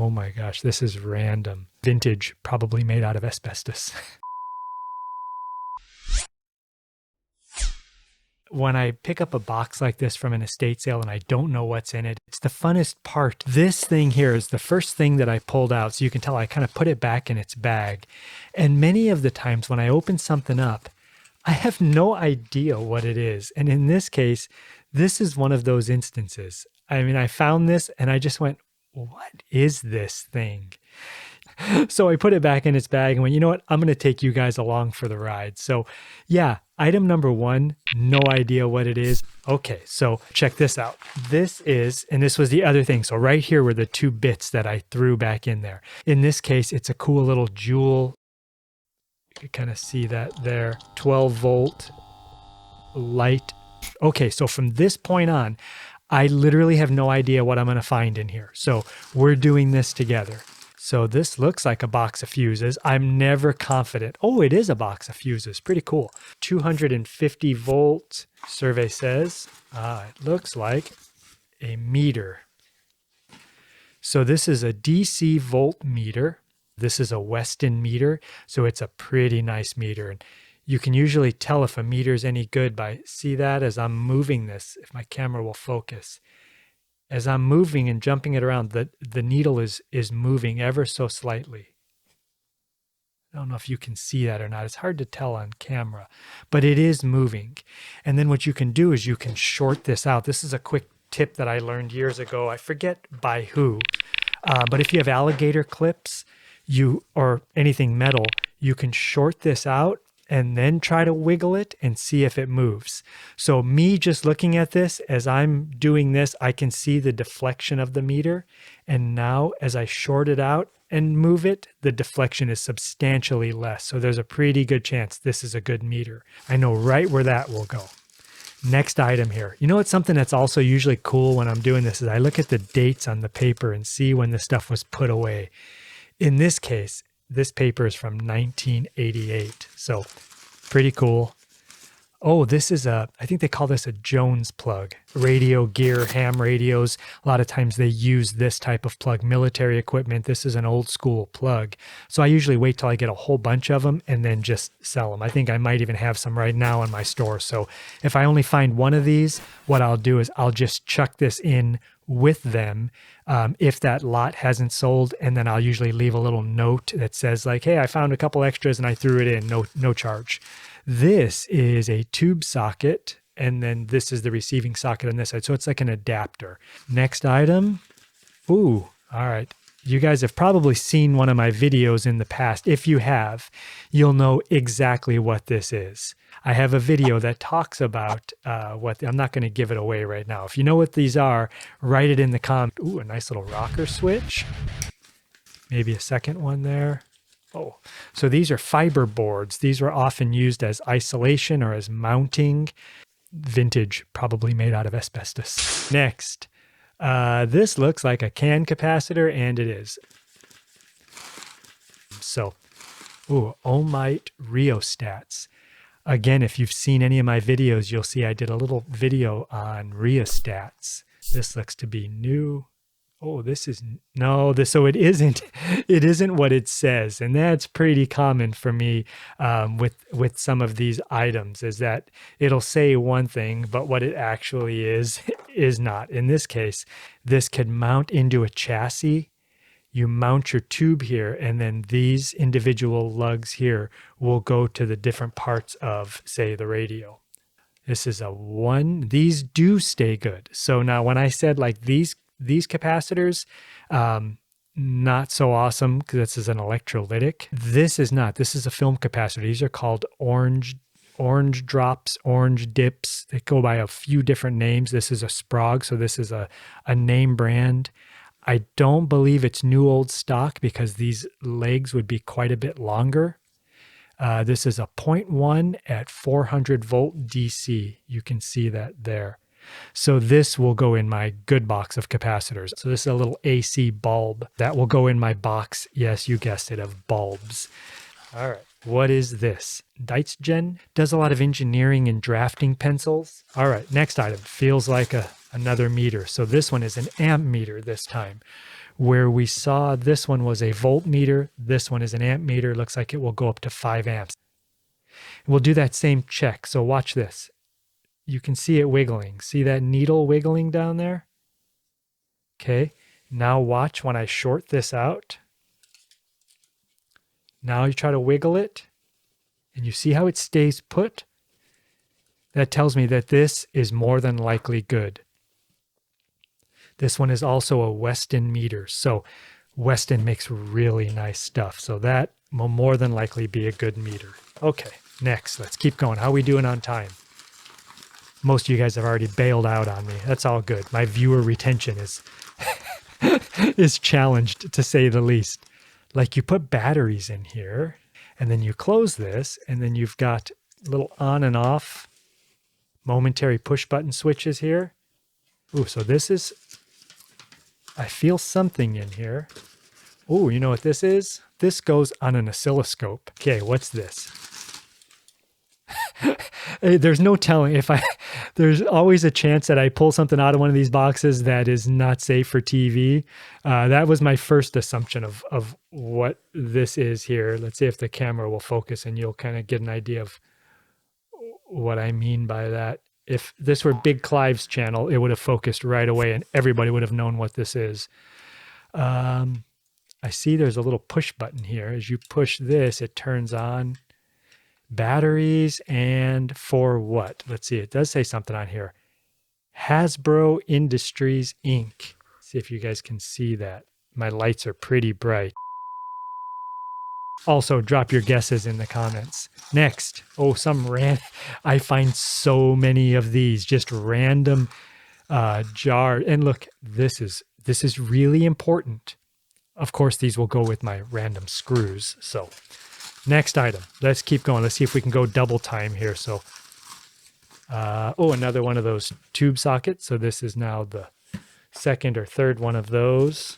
Oh my gosh, this is random. Vintage, probably made out of asbestos. When I pick up a box like this from an estate sale and I don't know what's in it, it's the funnest part. This thing here is the first thing that I pulled out. So you can tell I kind of put it back in its bag. And many of the times when I open something up, I have no idea what it is. And in this case, this is one of those instances. I mean, I found this and I just went, what is this thing? So I put it back in its bag and went, you know what? I'm going to take you guys along for the ride. So yeah, item number one, no idea what it is. Okay, so check this out. This is, and this was the other thing. So right here were the two bits that I threw back in there. In this case, it's a cool little jewel. You can kind of see that there. 12-volt light. Okay, so from this point on, I literally have no idea what I'm going to find in here. So we're doing this together. So this looks like a box of fuses. I'm never confident. Oh, it is a box of fuses. Pretty cool. 250 volt survey says. It looks like a meter. So this is a DC voltmeter. This is a Weston meter. So it's a pretty nice meter. And you can usually tell if a meter is any good by, see that as I'm moving this, if my camera will focus. As I'm moving and jumping it around, the needle is moving ever so slightly. I don't know if you can see that or not. It's hard to tell on camera, but it is moving. And then what you can do is you can short this out. This is a quick tip that I learned years ago. I forget by who, but if you have alligator clips, or anything metal, you can short this out and then try to wiggle it and see if it moves. So me just looking at this, as I'm doing this, I can see the deflection of the meter. And now as I short it out and move it, the deflection is substantially less. So there's a pretty good chance this is a good meter. I know right where that will go. Next item here. You know what's something that's also usually cool when I'm doing this is I look at the dates on the paper and see when this stuff was put away. In this case, this paper is from 1988, so pretty cool. Oh, this is I think they call this a Jones plug. Radio gear, ham radios. A lot of times they use this type of plug. Military equipment, this is an old school plug. So I usually wait till I get a whole bunch of them and then just sell them. I think I might even have some right now in my store. So if I only find one of these, what I'll do is I'll just chuck this in with them if that lot hasn't sold, and then I'll usually leave a little note that says like, hey, I found a couple extras and I threw it in, no charge. This is a tube socket, and then this is the receiving socket on this side. So it's like an adapter. Next item. Ooh, all right. You guys have probably seen one of my videos in the past. If you have, you'll know exactly what this is. I have a video that talks about I'm not going to give it away right now. If you know what these are, write it in the comments. Ooh, a nice little rocker switch. Maybe a second one there. Oh, so these are fiber boards. These were often used as isolation or as mounting. Vintage, probably made out of asbestos. Next, this looks like a can capacitor, and it is. So, ooh, Ohmite rheostats. Again, if you've seen any of my videos, you'll see I did a little video on rheostats. This looks to be new. Oh, this is, no, so it isn't what it says. And that's pretty common for me with some of these items, is that it'll say one thing, but what it actually is not. In this case, this could mount into a chassis. You mount your tube here, and then these individual lugs here will go to the different parts of, say, the radio. This is a one. These do stay good. So now when I said like these capacitors, not so awesome because this is an electrolytic. This is not. This is a film capacitor. These are called orange drops, orange dips. They go by a few different names. This is a Sprague, so this is a name brand. I don't believe it's new old stock because these legs would be quite a bit longer. This is a 0.1 at 400 volt DC. You can see that there. So this will go in my good box of capacitors. So this is a little AC bulb that will go in my box. Yes, you guessed it, of bulbs. All right. What is this? Deitzgen does a lot of engineering and drafting pencils. All right. Next item feels like another meter. So this one is an amp meter this time. where we saw this one was a voltmeter, this one is an amp meter, looks like it will go up to 5 amps. We'll do that same check. So watch this. You can see it wiggling. See that needle wiggling down there? Okay. Now watch when I short this out. Now you try to wiggle it, and you see how it stays put? That tells me that this is more than likely good. This one is also a Weston meter. So Weston makes really nice stuff. So that will more than likely be a good meter. Okay, next, let's keep going. How are we doing on time? Most of you guys have already bailed out on me. That's all good. My viewer retention is is challenged, to say the least. Like, you put batteries in here, and then you close this, and then you've got little on and off momentary push button switches here. Ooh, so this is, I feel something in here. Ooh, you know what this is? This goes on an oscilloscope. Okay, what's this? There's no telling if there's always a chance that I pull something out of one of these boxes that is not safe for TV. That was my first assumption of what this is here. Let's see if the camera will focus and you'll kind of get an idea of what I mean by that. If this were Big Clive's channel, it would have focused right away and everybody would have known what this is. I see there's a little push button here. As you push this, it turns on batteries, and for what? Let's see, it does say something on here. Hasbro Industries Inc. See if you guys can see that. My lights are pretty bright. Also, drop your guesses in the comments. Next, I find so many of these, just random jar. And look, this is really important. Of course, these will go with my random screws. So next item, let's keep going. Let's see if we can go double time here. So, another one of those tube sockets. So this is now the second or third one of those.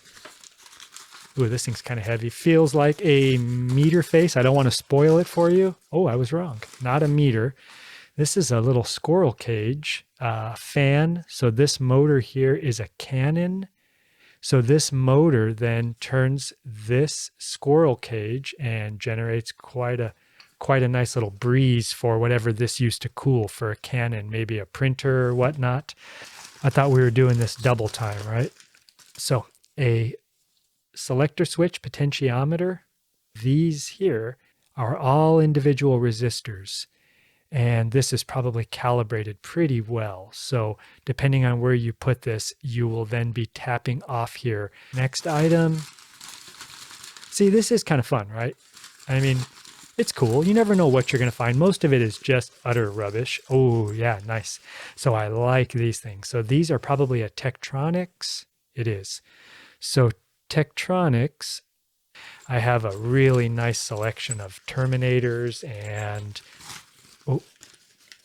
Ooh, this thing's kind of heavy. Feels like a meter face. I don't want to spoil it for you. Oh, I was wrong. Not a meter. This is a little squirrel cage fan. So this motor here is a cannon. So this motor then turns this squirrel cage and generates quite a nice little breeze for whatever this used to cool for a cannon, maybe a printer or whatnot. I thought we were doing this double time, right? So a selector switch potentiometer. These here are all individual resistors. And this is probably calibrated pretty well. So depending on where you put this, you will then be tapping off here. Next item. See, this is kind of fun, right? I mean, it's cool. You never know what you're going to find. Most of it is just utter rubbish. Oh, yeah, nice. So I like these things. So these are probably a Tektronix. It is. So Tektronix, I have a really nice selection of terminators and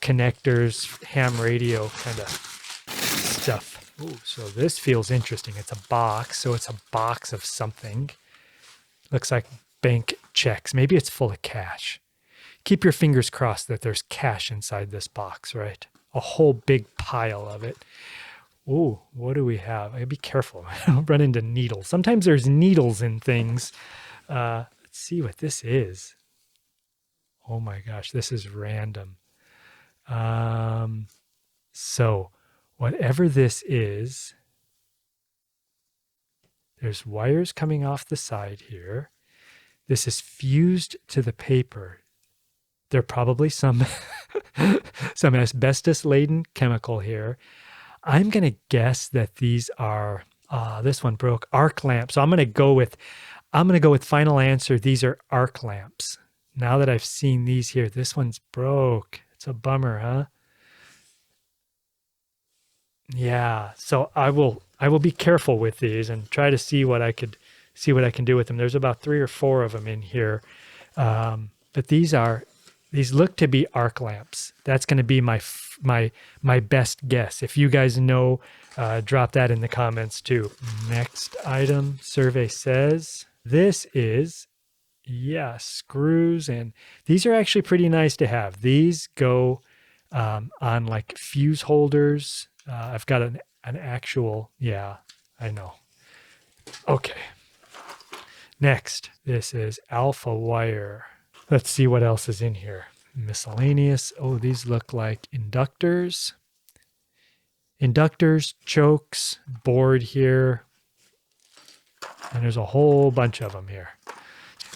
connectors, ham radio kind of stuff. Ooh, so this feels interesting. It's a box, so it's a box of something. Looks like bank checks. Maybe it's full of cash. Keep your fingers crossed that there's cash inside this box, right? A whole big pile of it. Ooh, what do we have? I gotta be careful. I don't run into needles. Sometimes there's needles in things. Let's see what this is. Oh my gosh, this is random. So whatever this is, there's wires coming off the side here. This is fused to the paper. There are probably some asbestos-laden chemical here. I'm going to guess that these are, this one broke, arc lamps. So I'm going to go with final answer. These are arc lamps. Now that I've seen these here, this one's broke. It's a bummer, huh? Yeah. So I will be careful with these and try to see what I can do with them. There's about 3 or 4 of them in here. But these look to be arc lamps. That's going to be my best guess. If you guys know, drop that in the comments too. Next item, survey says this is, yeah, screws, and these are actually pretty nice to have. These go on like fuse holders. I've got an actual, yeah, I know. Okay. Next, this is alpha wire. Let's see what else is in here. Miscellaneous. Oh, these look like inductors. Inductors, chokes, board here. And there's a whole bunch of them here.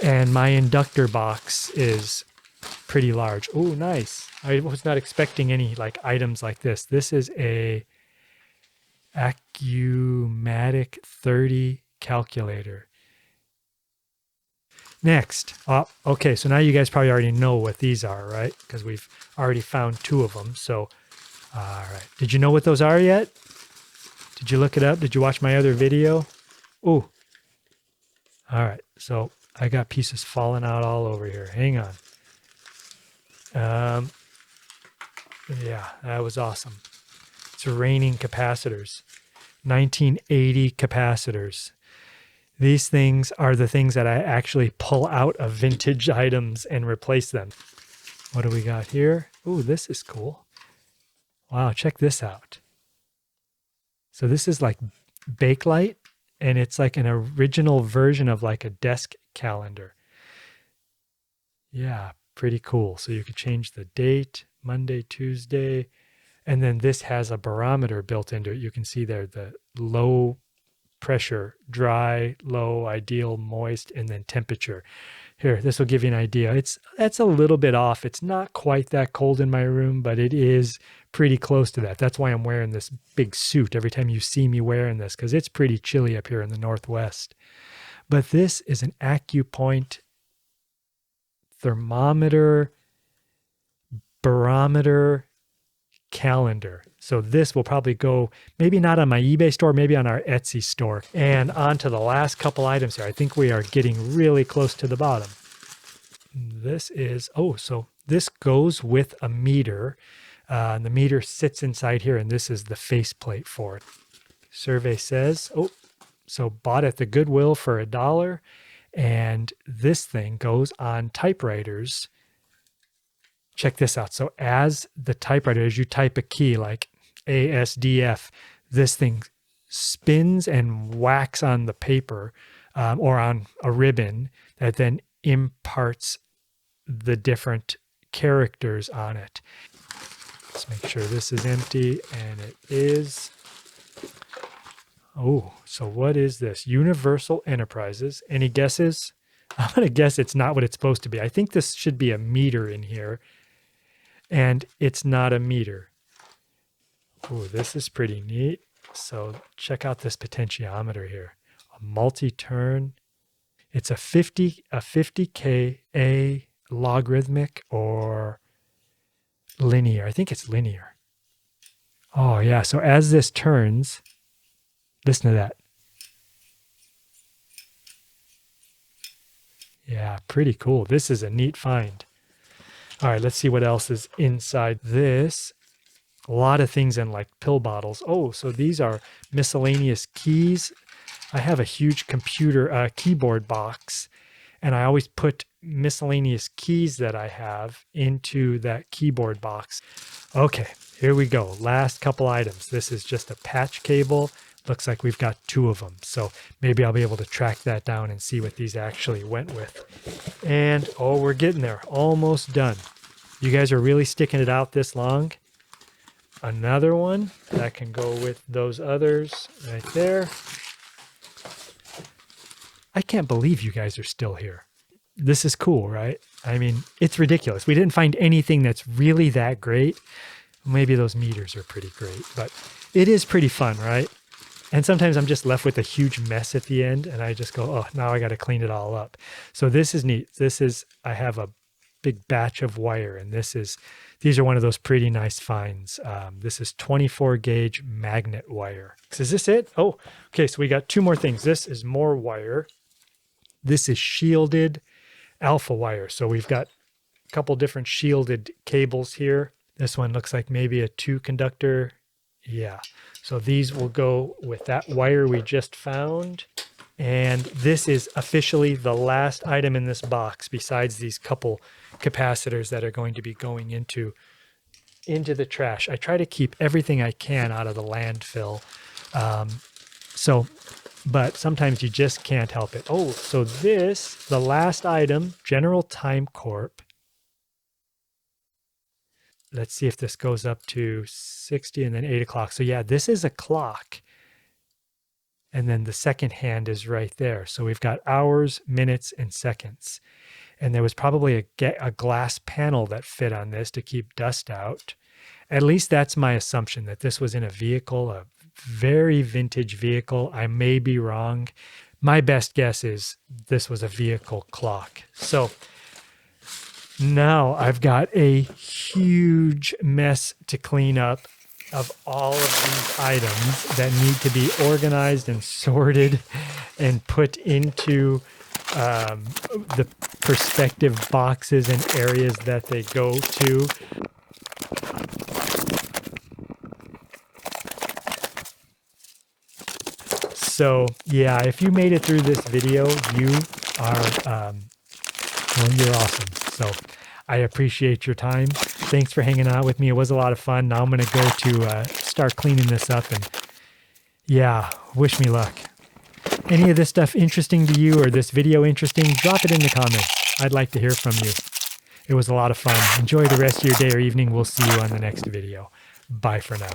And my inductor box is pretty large. Oh, nice. I was not expecting any like items like this. This is a Acumatic 30 calculator. Next. Oh, okay, so now you guys probably already know what these are, right? Because we've already found two of them. So, all right. Did you know what those are yet? Did you look it up? Did you watch my other video? Oh. All right. So I got pieces falling out all over here. Hang on. Yeah, that was awesome. It's raining capacitors. 1980 capacitors. These things are the things that I actually pull out of vintage items and replace them. What do we got here? Ooh, this is cool. Wow, check this out. So this is like Bakelite, and it's like an original version of like a desk calendar. Yeah, pretty cool. So you could change the date, Monday, Tuesday, and then this has a barometer built into it. You can see there the low pressure, dry, low, ideal, moist, and then temperature. Here, this will give you an idea. That's a little bit off. It's not quite that cold in my room, but it is pretty close to that. That's why I'm wearing this big suit every time you see me wearing this, because it's pretty chilly up here in the Northwest. But this is an AccuPoint thermometer, barometer, calendar. So this will probably go maybe not on my eBay store, maybe on our Etsy store. And on to the last couple items here. I think we are getting really close to the bottom. This is, oh, so this goes with a meter. And the meter sits inside here, and this is the faceplate for it. Survey says, oh, so bought at the Goodwill for $1. And this thing goes on typewriters. Check this out. So as the typewriter, as you type a key like ASDF, this thing spins and whacks on the paper or on a ribbon that then imparts the different characters on it. Let's make sure this is empty, and it is. Oh, so what is this? Universal Enterprises. Any guesses? I'm going to guess it's not what it's supposed to be. I think this should be a meter in here. And it's not a meter. Ooh, this is pretty neat. So check out this potentiometer here. A multi-turn. It's a 50K logarithmic or linear. I think it's linear. Oh yeah, so as this turns, listen to that. Yeah, pretty cool. This is a neat find. All right, let's see what else is inside this. A lot of things in like pill bottles. Oh, so these are miscellaneous keys. I have a huge computer keyboard box, and I always put miscellaneous keys that I have into that keyboard box. Okay, here we go. Last couple items. This is just a patch cable. Looks like we've got two of them. So maybe I'll be able to track that down and see what these actually went with. And oh, we're getting there. Almost done. You guys are really sticking it out this long. Another one that can go with those others right there. I can't believe you guys are still here. This is cool, right? I mean, it's ridiculous. We didn't find anything that's really that great. Maybe those meters are pretty great, but it is pretty fun, right? And sometimes I'm just left with a huge mess at the end, and I just go, oh, now I got to clean it all up. So this is neat. I have a big batch of wire, and these are one of those pretty nice finds. This is 24 gauge magnet wire. Is this it? Oh, okay. So we got two more things. This is more wire. This is shielded alpha wire. So we've got a couple different shielded cables here. This one looks like maybe a 2-conductor. Yeah. So these will go with that wire we just found. And this is officially the last item in this box besides these couple capacitors that are going to be going into the trash. I try to keep everything I can out of the landfill. So but sometimes you just can't help it. Oh, so this, the last item, General Time Corp. Let's see if this goes up to 60 and then 8 o'clock. So yeah, this is a clock. And then the second hand is right there. So we've got hours, minutes, and seconds. And there was probably a glass panel that fit on this to keep dust out. At least that's my assumption, that this was in a vehicle, a very vintage vehicle. I may be wrong. My best guess is this was a vehicle clock. So now I've got a huge mess to clean up of all of these items that need to be organized and sorted and put into the perspective boxes and areas that they go to. So yeah, if you made it through this video, you are, well, you're awesome. So I appreciate your time. Thanks for hanging out with me. It was a lot of fun. Now I'm going to go to start cleaning this up, and yeah, wish me luck. Any of this stuff interesting to you, or this video interesting, drop it in the comments. I'd like to hear from you. It was a lot of fun. Enjoy the rest of your day or evening. We'll see you on the next video. Bye for now.